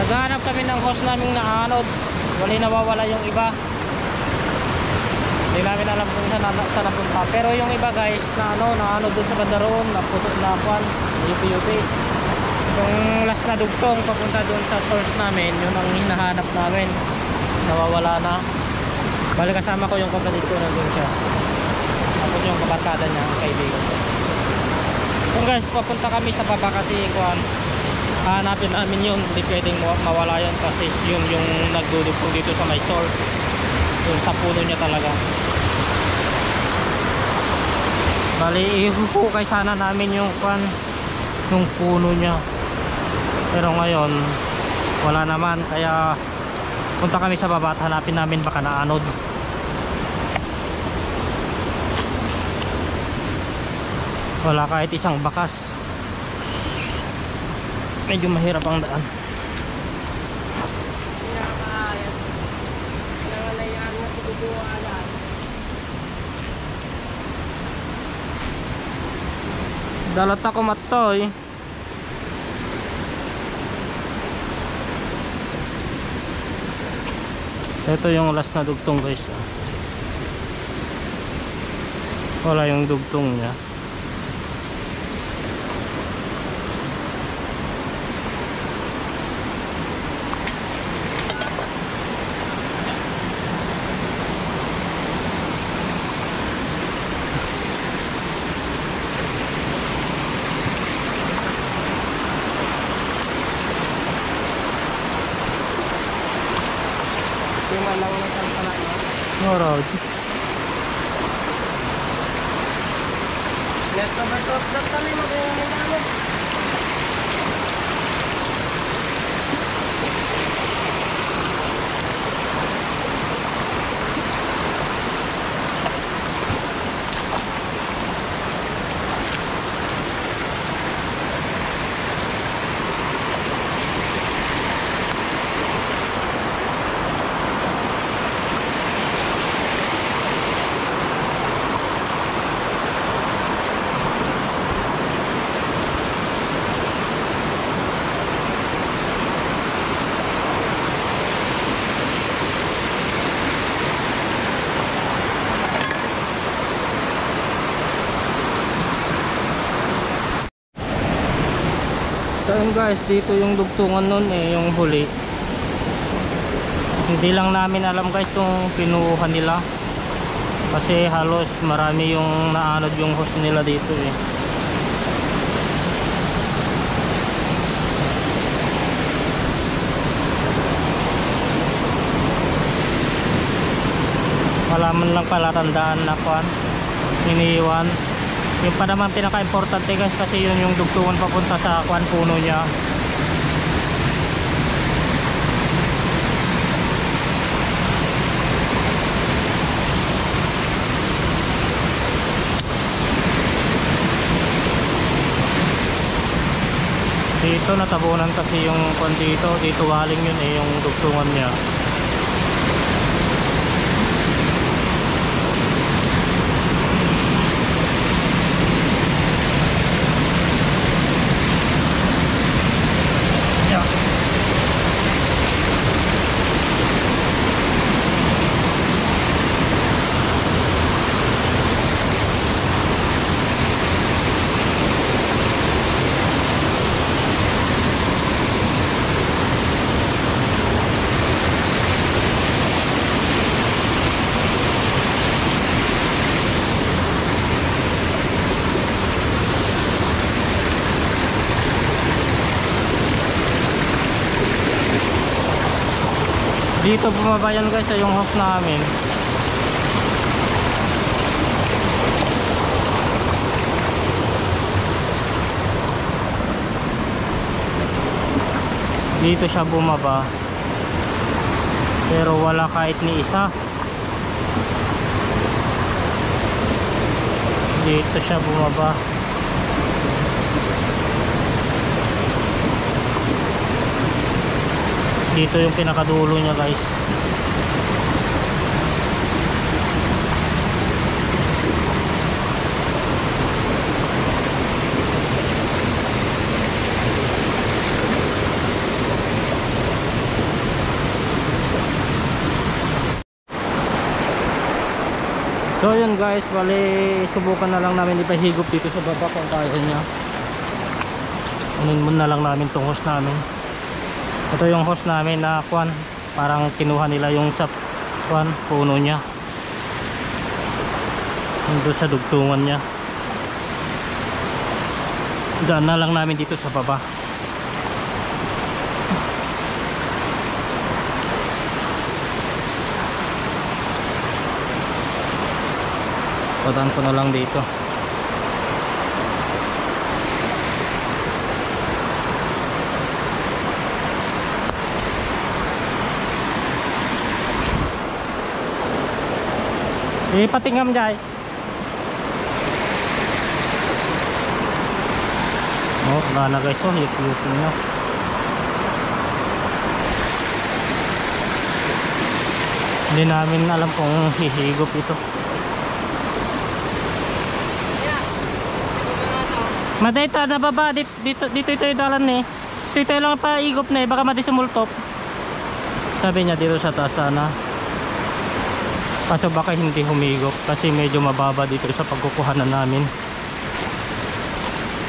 Naghahanap kami ng hose naming naanod. Wala, nawawala yung iba. Hindi namin alam kung saan napunta. Pero yung iba guys na naanod dun sa bandaroon, naputok na kwan, yupi-yupi. Yung last na dugtong papunta dun sa source namin, yun ang hinahanap namin. Nawawala na. Bali kasama ko yung kapatid ko, nandun siya. Tapos yung kabarkada niya, ang kaibigan ko. Kung guys, papunta kami sa baba kasi kwan, hanapin namin yun. Hindi pwedeng mawala yun kasi yun yung nagdudugtong dito sa may source. Yung sa puno niya talaga. Bali ihukay sana namin yung kwan, yung puno niya. Pero ngayon wala naman, kaya punta kami sa baba at hanapin namin baka naanod. Wala kahit isang bakas. Medyo mahirap ang daan. Dalat ako matoy. Ito yung last na dugtong guys. Wala yung dugtong niya. Alright. Let's go back to the kami mag-uwi. So yun guys, dito yung dugtungan nun yung huli. Hindi lang namin alam guys kung pinuha nila. Kasi halos marami yung naanod yung hose nila dito Wala man lang pala tandaan na kwan, iniiwan. Yung pa naman pinaka-importante guys kasi yun yung dugtungan papunta sa kwan, puno niya. Dito natabunan kasi yung kwan dito waling yun yung dugtungan niya. Dito bumaba yan guys yung hose namin. Dito siya bumaba. Pero wala kahit ni isa. Dito siya bumaba. Dito yung pinakadulo niya guys. So yun guys, bali subukan na lang namin ipahigop dito sa baba kung kaya niya. Unin muna lang namin tong hose namin. Ito yung hose namin na kwan, parang kinuha nila yung sa kwan, puno niya. Doon sa dugtungan niya. Daan na lang namin dito sa baba. Patan ko na lang dito. Ipatingam jay. Oh, wala na guys, oh, yutin nyo. Hindi namin alam kung hihigop ito. Madito na baba, dito ito yung dalan eh. Dito lang pa igop na eh, baka mati sumultop. Sabi niya dito sa taas sana. Kaso baka hindi humigop kasi medyo mababa dito sa pagkukuhanan namin.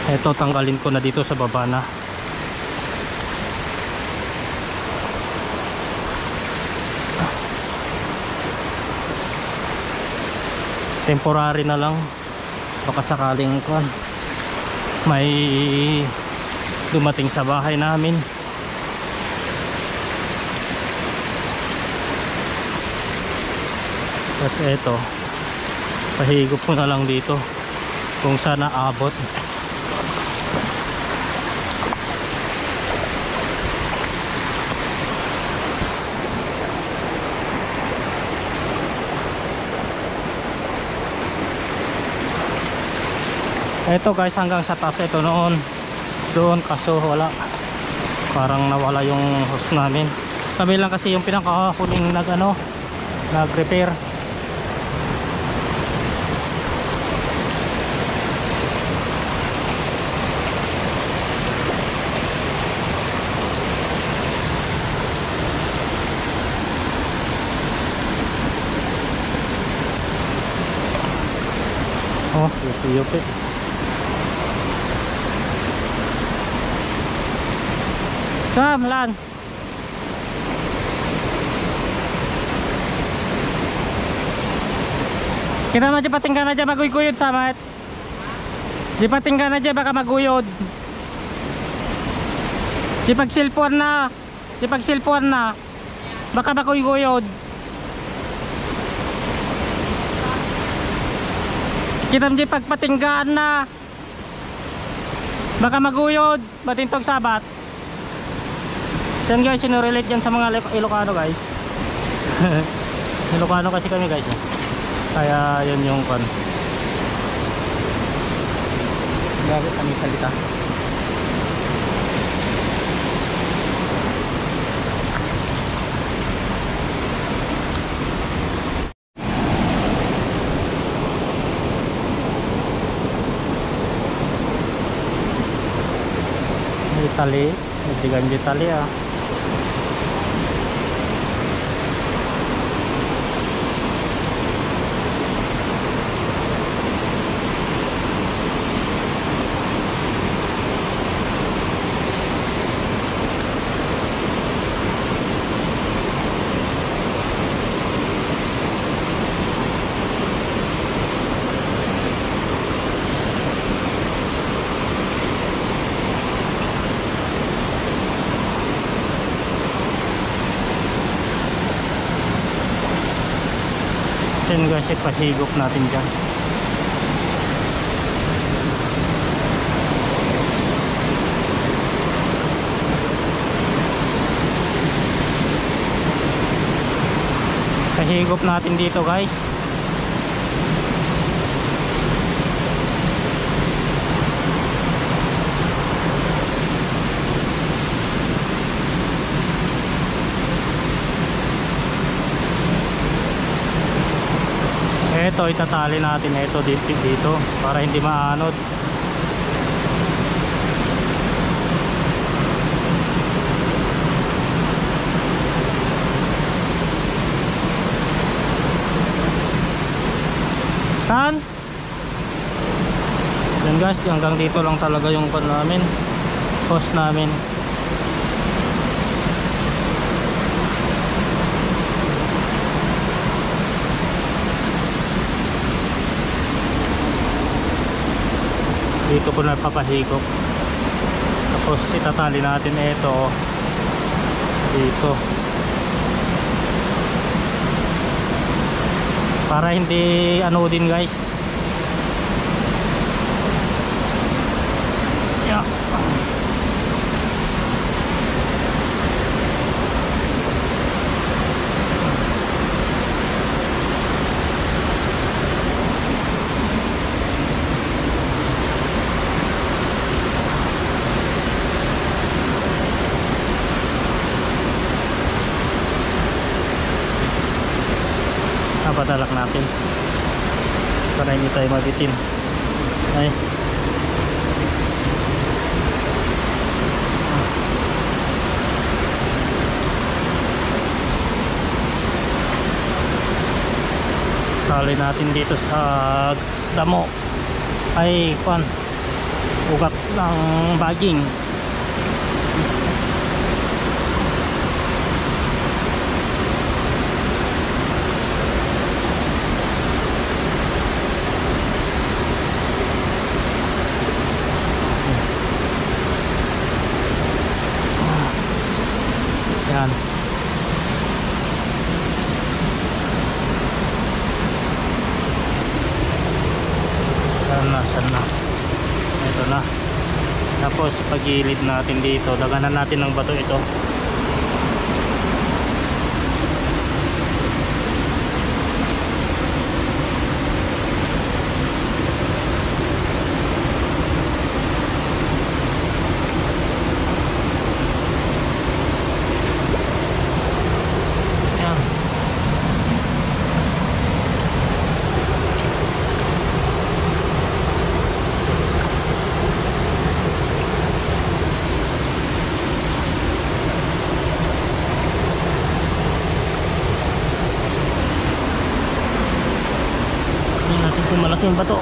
Ito tanggalin ko na dito sa baba na. Temporary na lang. Baka sakaling kwan may dumating sa bahay namin. Tapos eto, pahigop ko na lang dito kung sana abot. Eto guys, hanggang sa taas ito noon doon, kaso wala, parang nawala yung hose namin. Kami lang kasi yung pinakahuling nag repair. Oh, yupi-yupi. Kam lan. Kita na dyan patinggan na dyan maguyod samat. Di patinggan na dyan baka maguyod. Di pagsilpuan na. Di pagsilpuan na. Baka maguyod. Kita na dyan pagpatinggaan na. Baka maguyod. Batintog sabat. Yan guys, sinurelate yan sa mga Ilocano guys. Ilocano kasi kami guys. Kaya yun yung kan. Gamit kami salita. Itali, nagdigan di tali ah. Yan guys, ipahigop natin dyan. Pahigop natin dito guys. Ito itatali natin ito dito para hindi maanod. Saan? Yan guys, hanggang dito lang talaga yung pan namin, post namin. Dito ko napapahigop. Tapos itatali natin ito dito para hindi ano din guys. Yeah. Padalak natin para hindi tayo mabitin. Ay, tali natin dito sa damo ay pan ugat ng baging. Yan. Sana. Ito na. Tapos pagilid natin dito, daganan natin ng bato ito. Kung malaki yung bato.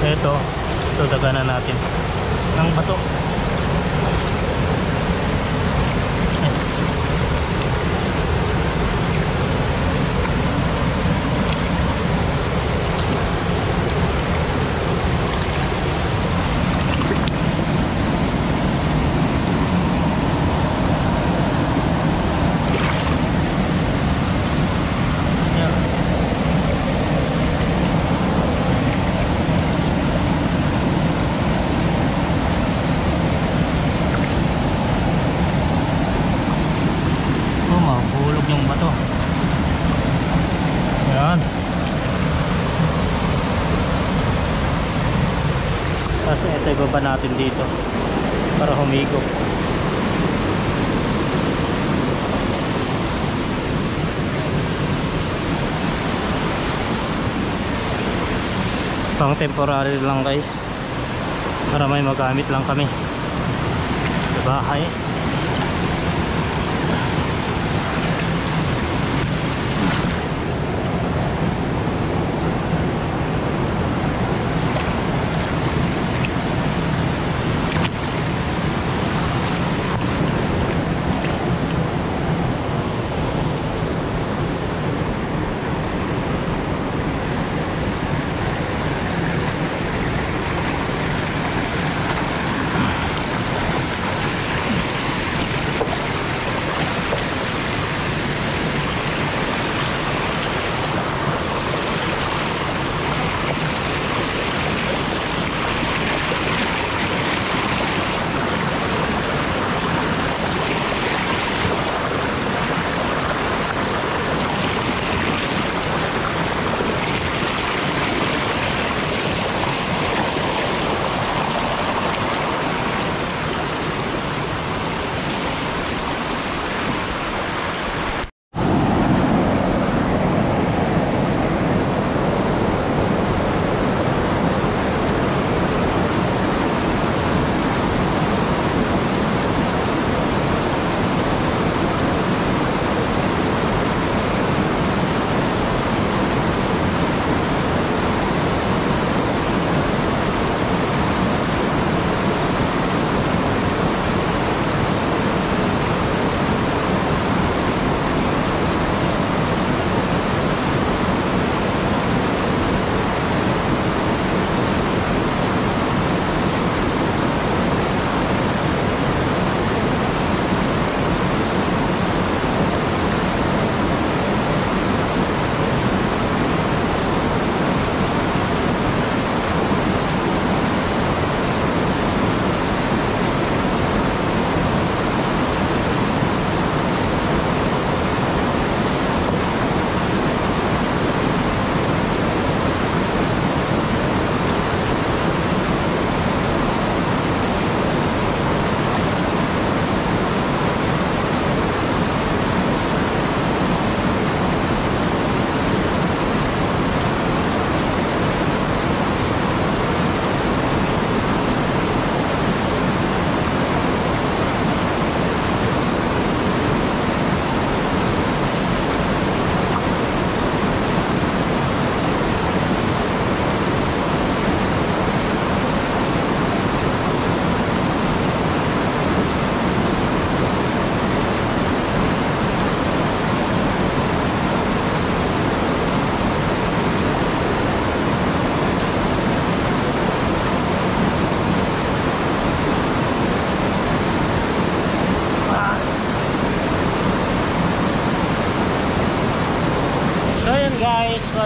Ito daganan natin ng bato. Yung bato. Yan. Kasi ito ibaba natin dito para humigop. Pang temporary lang guys, para may magamit lang kami sa bahay.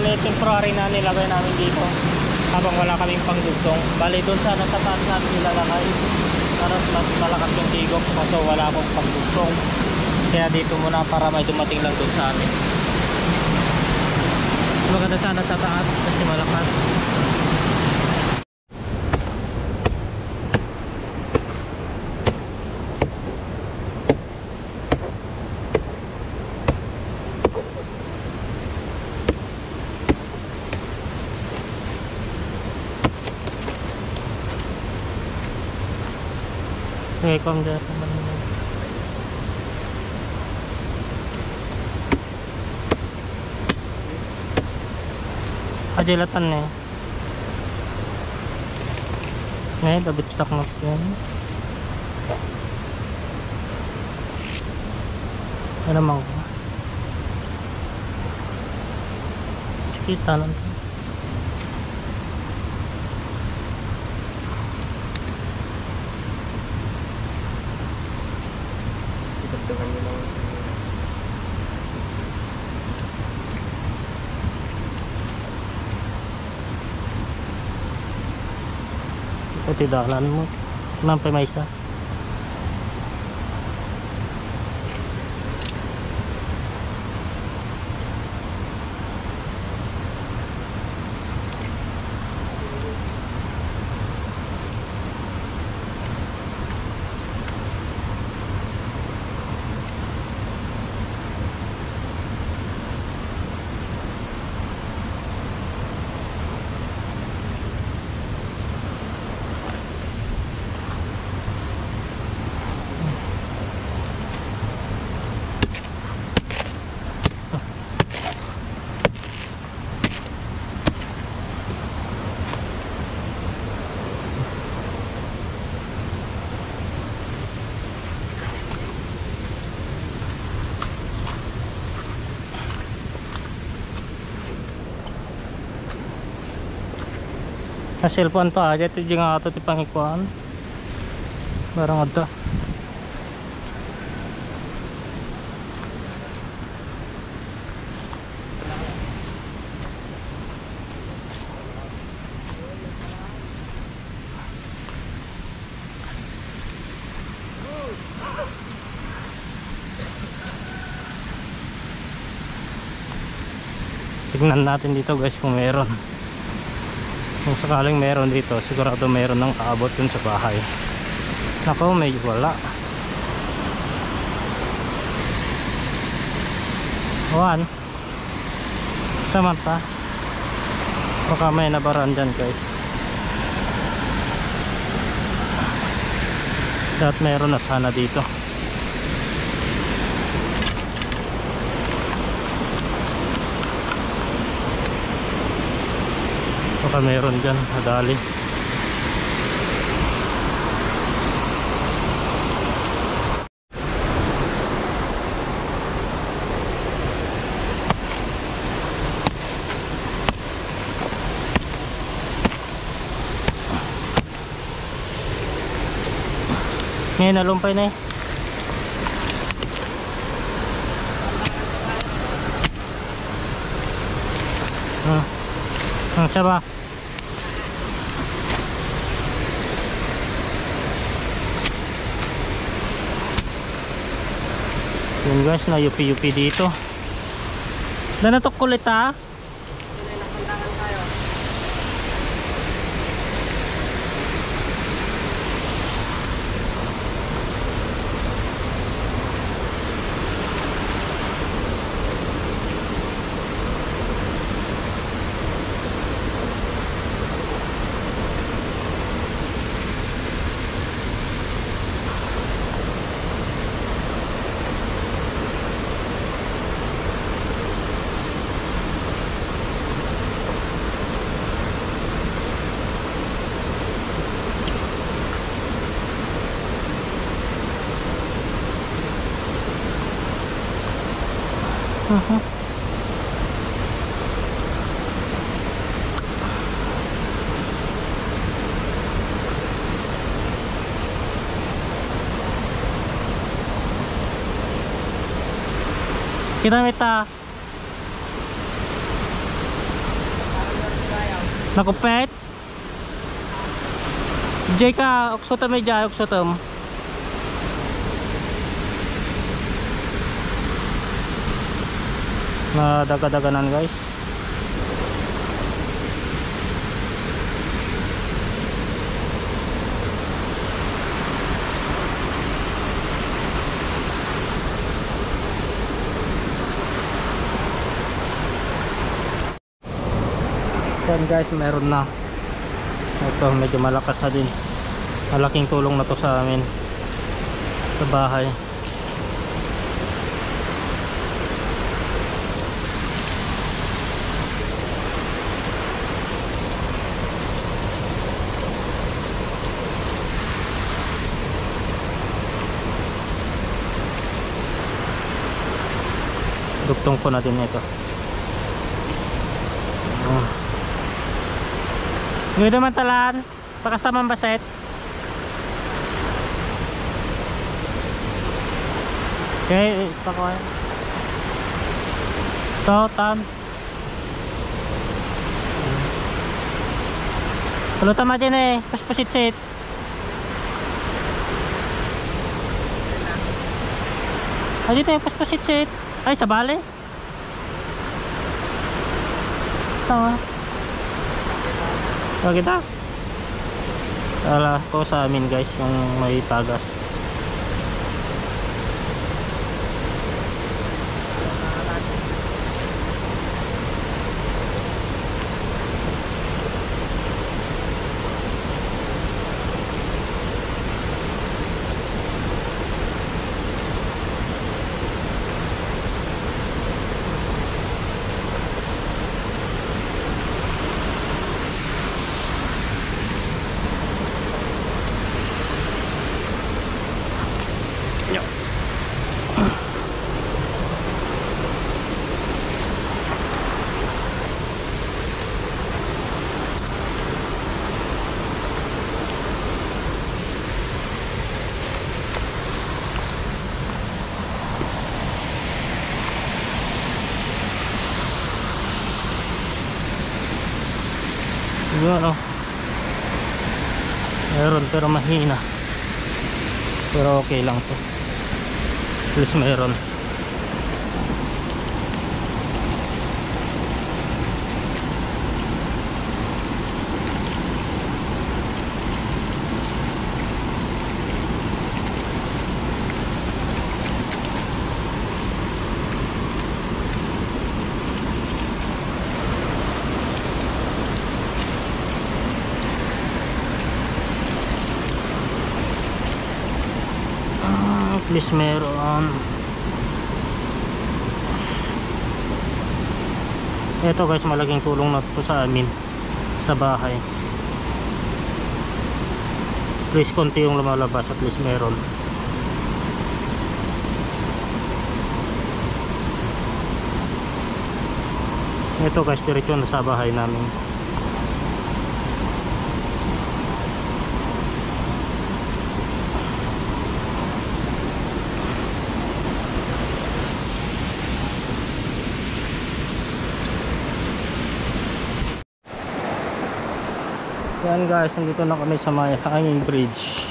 kami, temporary na nilagay namin dito habang wala kaming pangdugtong. Bali doon sana sa taas namin nilalagay para mas malakas yung tigok, kaso wala akong pangdugtong, kaya dito muna para may dumating lang doon sa amin. Maganda sana sa taas kasi malakas. Okay, kung dyan naman yun. Ajilatan na eh. Ngayon, dabit stock na yan. Ano naman ko? Kita lang ito. Pati dalan mo. Nampay may isa. Sa cellphone to aja ito yung nga ito tipangikuan barang ito. Tignan natin dito guys kung meron. Kung sakaling meron dito, sigurado meron ng aabot dun sa bahay. Nako, medyo wala. One. Samanta. Baka may nabaran dyan guys. Dapat meron na sana dito. Baka meron dyan, nadali. Ngayon nalumpay na eh. Siya ba? Yun guys, na yupi-yupi dito. Danatok kulit ha? Kita Nakupet. Jay ka, oksotom ay jay, oksotom. Daga-daganan guys. Yan guys, meron na. Ito medyo malakas na din. Malaking tulong na to sa amin sa bahay. Duktong ko na din ito. Ngayon naman talaan, pakas tamang baset. Okay, pakuha. So, tam. Kalau tama din eh, paspasit-sit. Ay, dito yung paspasit-sit. Ay, sa bale. Tama. So, kita. Wala po sa amin guys, yung may tagas. Yun, oh. Meron pero mahina. Pero okay lang to. At least meron. Please meron. Ito guys, malaking tulong na po sa amin sa bahay. Please konti yung lumalabas, at least meron. Ito guys, diretso na sa bahay namin. Yan guys, nandito na kami sa may hanging bridge.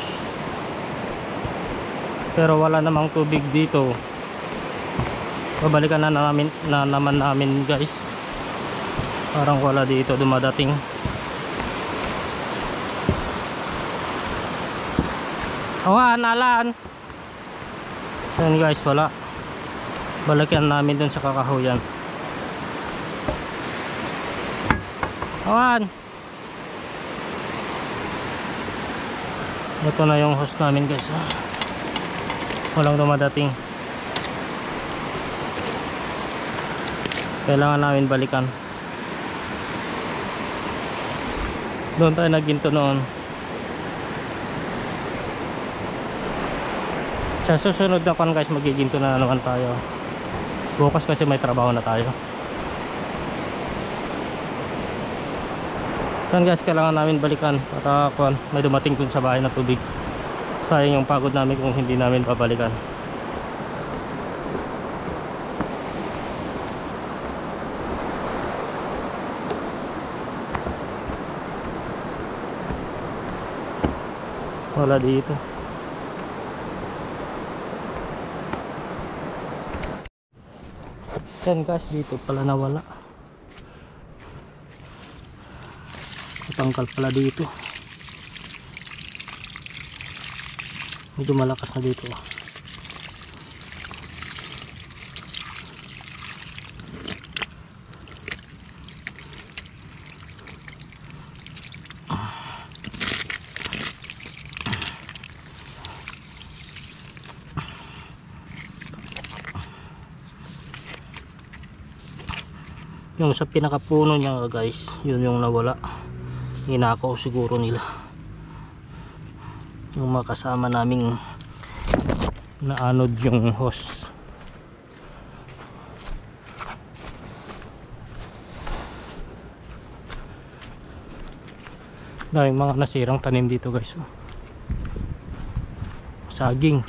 Pero wala namang tubig dito. Babalikan na naman namin guys. Parang wala dito dumadating. Awan, alan. Yan guys, wala. Balikan namin dun sa kakahuyan. Awan. Ito na yung host namin guys. Walang dumadating. Kailangan namin balikan. Doon tayo nagginto noon. Sa susunod na kan guys, magiginto na naman tayo. Bukas kasi may trabaho na tayo. Yan guys, kailangan namin balikan para may dumating dun sa bahay na tubig. Sayang yung pagod namin kung hindi namin babalikan. Wala dito. Yan guys, dito pala nawala. Natangkal pala dito. Medyo malakas na dito. Yung sa pinakapuno niya guys, yun yung nawala. Hinakaw siguro nila yung makasama naming naanod yung hose. Daming mga nasirang tanim dito guys. Saging.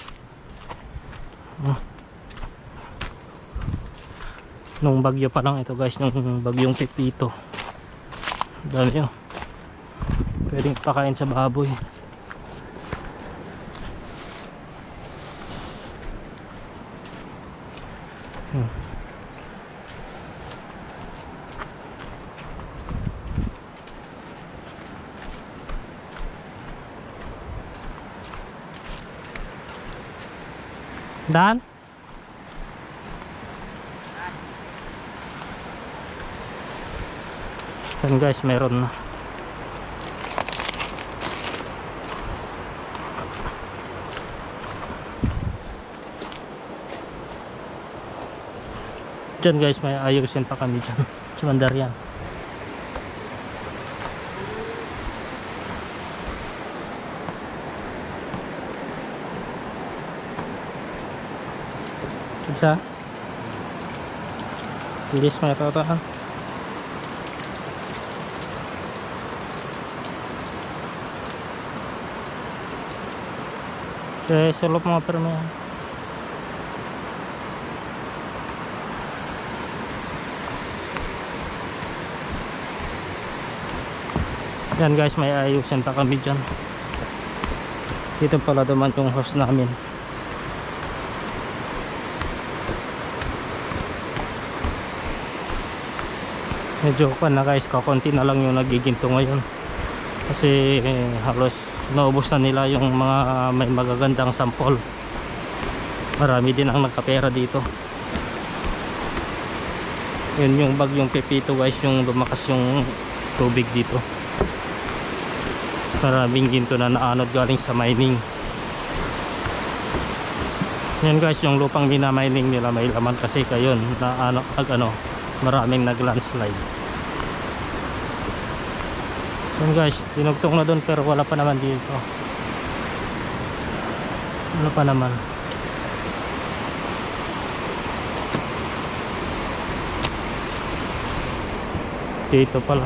Nung bagyo pa lang ito guys, nung bagyong Pepito. Dami yun. Pwedeng pakain sa baboy. Dan? Yan guys, meron na. Diyan guys, may ayusin pa kami dyan sa Mandarian. Isa bilis mga tautaan. Okay, sulop mga permihan. Yan guys, may ayusin pa kami dyan. Dito pala duman yung hose namin. Medyo pa na guys, kakunti na lang yung nagiginto ngayon. Kasi halos naubos na nila yung mga may magagandang sample. Marami din ang nagkapera dito. Yun yung bagyong Pepito guys, yung lumakas yung tubig dito. Maraming ginto na naanod galing sa mining. Yan guys, yung lupang minamining nila may laman kasi kayon na maraming nag-landslide. Yan guys, tinugtong na doon pero wala pa naman dito. Wala pa naman. Dito pala.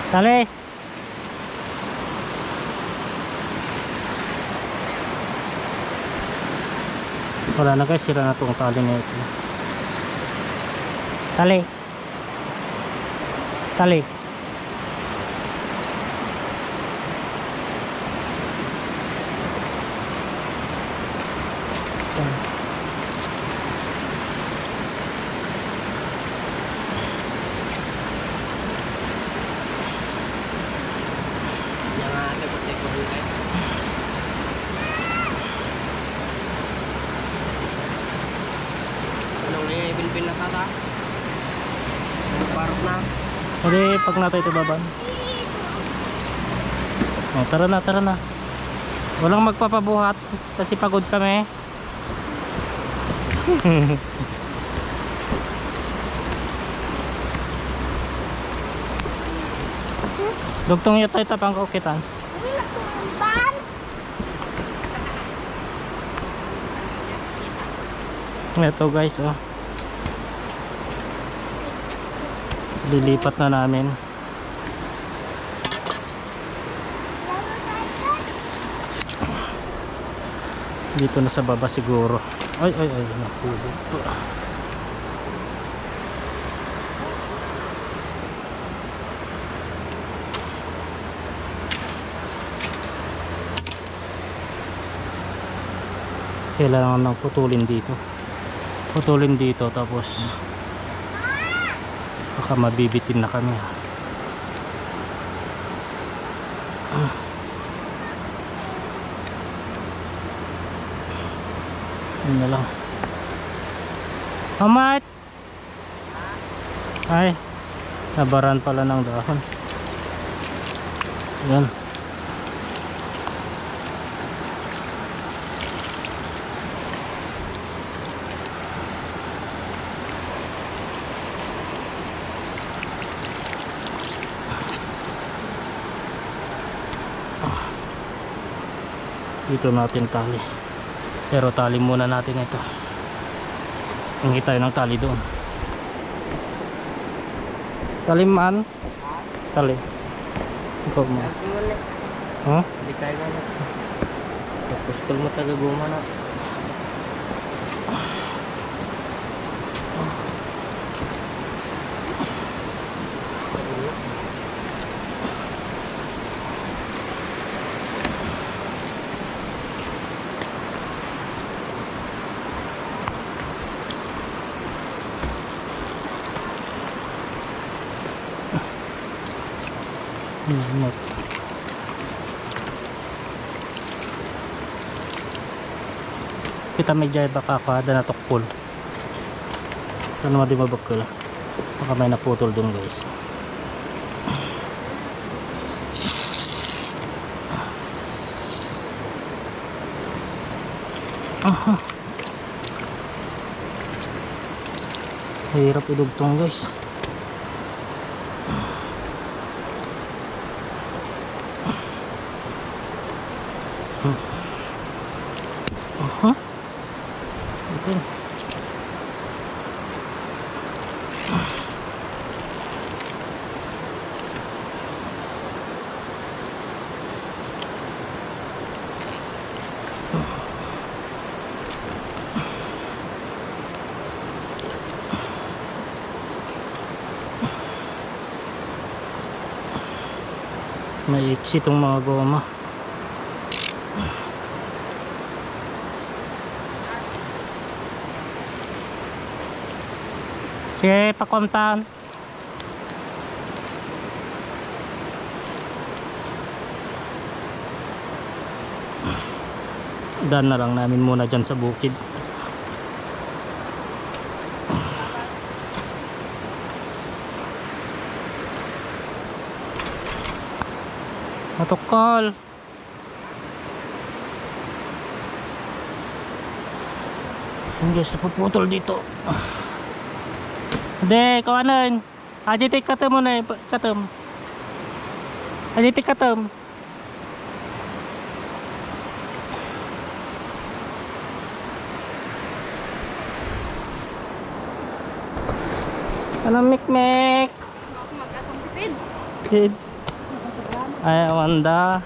Tali. Wala na guys, sira na itong tali na ito. Tali. Tali. Jadi pag natin ito baban. Oh, tara na, tara na. Walang magpapabuhat kasi pagod kami. Dugtong ito tapang kaukitan. Ito guys, oh. Lilipat na namin. Dito na sa baba siguro. Ay, napulo. Kailangan nang putulin dito tapos baka mabibitin na kami. Yun na lang. Amat! Ay, nabaran pala ng dahon. Yan. Dito natin tali, pero tali muna natin ito. Hingi tayo ng tali doon. Tali man? Tali. Ikaw mo. Huh? Hindi tayo na. Tapos kung mo taga-guma na. Kita may jay baka kada na tukpol. Ano di mabagkala. Baka may naputol dun guys. Hirap idugtong guys. Okay. May iksi itong mga goma. Sige, pakontan. Dan na lang namin muna dyan sa bukid. Matukal. Hindi sa puputol dito. Hindi, kawanan. Ajitik katem mo na katem. Ajitik katem. Ano mikmek? Mag-atong kids. Kids. Ay, wanda.